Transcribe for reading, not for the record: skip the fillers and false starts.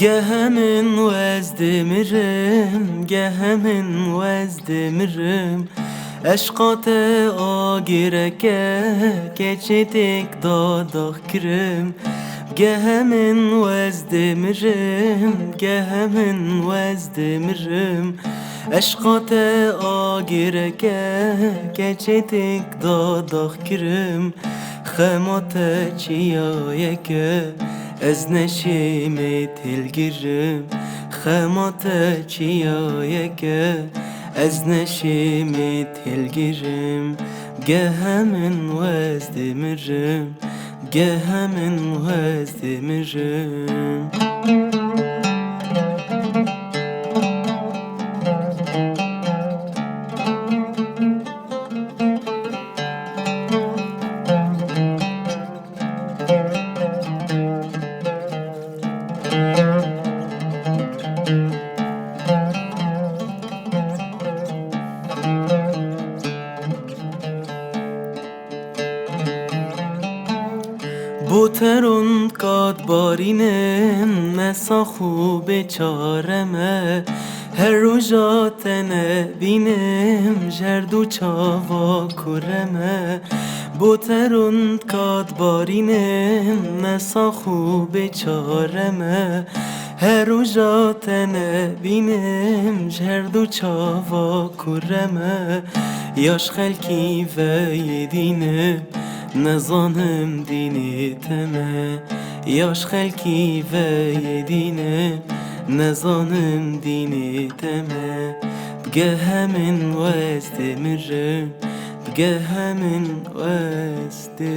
Gehemin wezdemirim, gehemin wezdemirim. Eşkate agireke geçedik dadak kirim. Gehemin wezdemirim, gehemin wezdemirim. Eşkate agireke geçedik dadak kirim. Xemate çiyayeke ez neşimi tilgirim. Xemate çiyayeke ez neşimi tilgirim. Gehemin wezdemirim, gehemin wezdemirim. بوترون قد بارینم نسا خوب چارمه هر رو جاتنه بینم جردو چاوا کرمه بوترون قد بارینم نسا خوب چارمه هر رو جاتنه بینم جردو چاوا کرمه یاش خلکی و یدینم نزانم دینی تمه یاش خلکی و یدینه نزانم دینی تمه بگه همین وزدمرم بگه همین وزدمرم